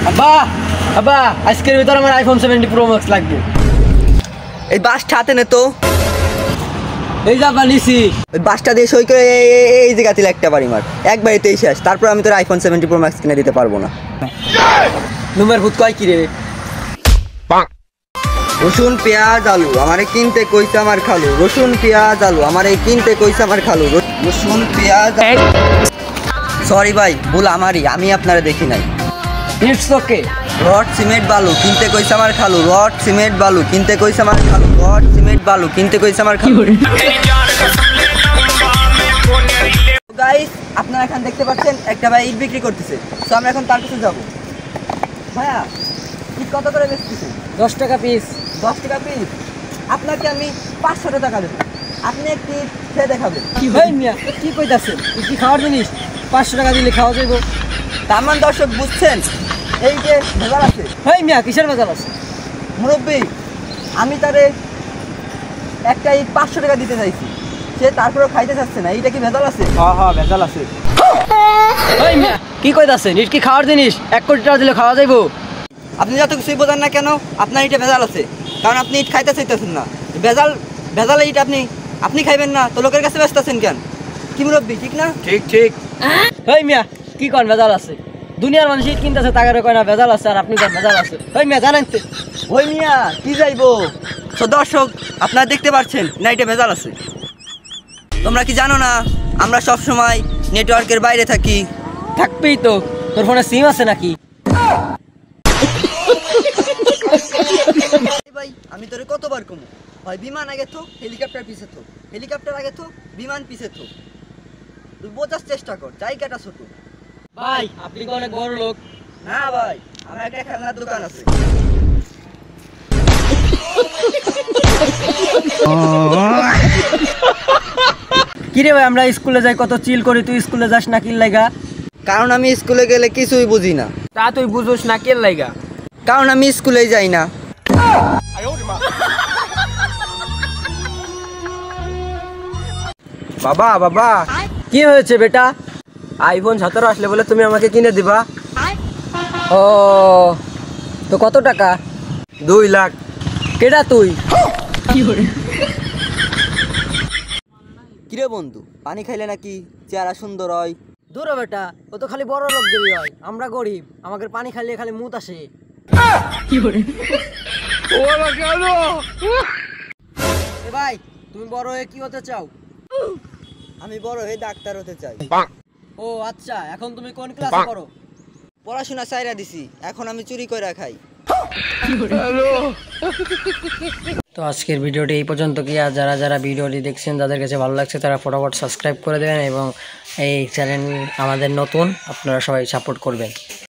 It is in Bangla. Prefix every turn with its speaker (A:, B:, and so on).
A: আব্বা আব্বা আজকের ভিতর আমার আইফোন 70 প্রো ম্যাক্স লাগবে।
B: এই বাসটা হাতে নে তো।
A: এই যা বানিছি
B: ওই বাসটা দিয়ে সই করে এই জায়গাতে একটা বাড়ি মার, একবারেতেই শেষ। তারপর আমি তোর আইফোন 70 প্রো ম্যাক্স কিনে দিতে পারবো না।
A: নুমের ভূত কয় কি রে?
B: রসুন পেঁয়াজ আলু আমারে কিনতে কইছে আমার খালু। রসুন পেঁয়াজ আলু আমারে কিনতে কইছে আমার খালু। রসুন পেঁয়াজ। সরি ভাই, ভুল আমারই, আমি আপনারা দেখি নাই।
A: It's okay.
B: রড সিমেন্ট বালু কিনতে কইছে আমার খালু। রড সিমেন্ট বালু কিনতে কইছে আমার খালু। রড সিমেন্ট বালু কিনতে কইছে আমার খালু। গাইস, আপনারা এখন দেখতে পাচ্ছেন একটা ভাই ইট বিক্রি করতেছে। তো আমরা এখন তার কাছে যাব। ভাইয়া, ইট কত করে বেচতেছেন?
A: 10 টাকা পিস।
B: 10 টাকা পিস? আপনাকে আমি 500 টাকা দেবো, আপনি একটি খেয়ে দেখাবেন।
A: এই মিয়া কি কইতাছেন? কি খাওয়ার জিনিস 500 টাকা দিলে খাওয়া যাইব?
B: তার মানে দর্শক বুঝছেন এই যে ভেজাল আছে।
A: এই মিয়া কিসের ভেজাল আছে?
B: মুরব্বী, আমি তারে একটা ইট 500 টাকা দিতে চাইছি, সে তারপরেও খাইতে চাচ্ছে না। এইটা কি ভেজাল আছে?
A: হ্যাঁ ভেজাল আছে। এই মিয়া কি কইতাছেন? ইট কি খাওয়ার জিনিস? 1 কোটি টাকা দিলে খাওয়া যাইব?
B: আপনি যত কিছুই বোঝেন না কেন, আপনার ইটে ভেজাল আছে, কারণ আপনি ইট খাইতে চাইতেছেন না। ভেজাল ইট আপনি খাইবেন না তো লোকের কাছে বেচতেছেন কেন? কি মুরব্বী, ঠিক না?
A: ঠিক ঠিক। এই মিয়া কি কোন ভেজাল আছে? দুনিয়ার মানুষ ইট কিনতেছে, তাগারে কয় না ভেজাল আছে, আর আপনি কোন ভেজাল আছে? এই মিয়া জানেন তো?
B: ওই মিয়া কি যাইবো। তো দর্শক, আপনারা দেখতে পাচ্ছেন না ইটে ভেজাল আছে। তোমরা কি জানো না আমরা সব সময় নেটওয়ার্কের বাইরে থাকি?
A: থাকবেই তো। তোর ফোনে সিম আছে নাকি?
B: ভাই, আমি তোরে কতবার কমু, হয় বিমান আগে থো, হেলিকপ্টার পিছে থো, হেলিকপ্টার আগে থো, বিমান পিছে থো। তুই বোঝার চেষ্টা কর, জায়গাটা ছোট।
A: ভাই আপনি তো অনেক বড় লোক।
B: না ভাই, আমার একটা খেলনার দোকান আছে।
A: কিরে ভাই, আমরা স্কুলে যাই কত চিল করি, তুই স্কুলে যাস না কি লাগা?
B: কারণ আমি স্কুলে গেলে কিছুই বুঝি না।
A: তা তুই বুঝোস না কি লাগা?
B: কারণ আমি স্কুলে যাই না।
A: বাবা বাবা কি হয়েছে বেটা? আইফোন 17 আসলে বলে তুমি আমাকে কিনে দিবা? ও তো কত টাকা?
B: 2 লাখ।
A: কেডা তুই?
B: কিরে বন্ধু, পানি খাইলে নাকি চেহারা সুন্দর হয়?
A: দূর বেটা, ও তো খালি বড় লোক দেরি হয়, আমরা গরিব, আমাদের পানি খাইলে খালি মুত আসে। এ ভাই, তুমি বড় হয়ে কি হতে চাও?
B: আমি বড় হয়ে ডাক্তার হতে চাই।
A: ও আচ্ছা, এখন তুমি কোন ক্লাসে পড়ো?
B: পড়াশোনা ছাইরা দিছি, এখন আমি চুরি করে খাই।
A: তো আজকের ভিডিওটি এই পর্যন্ত কি। আর যারা যারা ভিডিওটি দেখছেন, যাদের কাছে ভালো লাগছে তারা ফটাফট সাবস্ক্রাইব করে দেবেন এবং এই চ্যানেল আমাদের নতুন, আপনারা সবাই সাপোর্ট করবেন।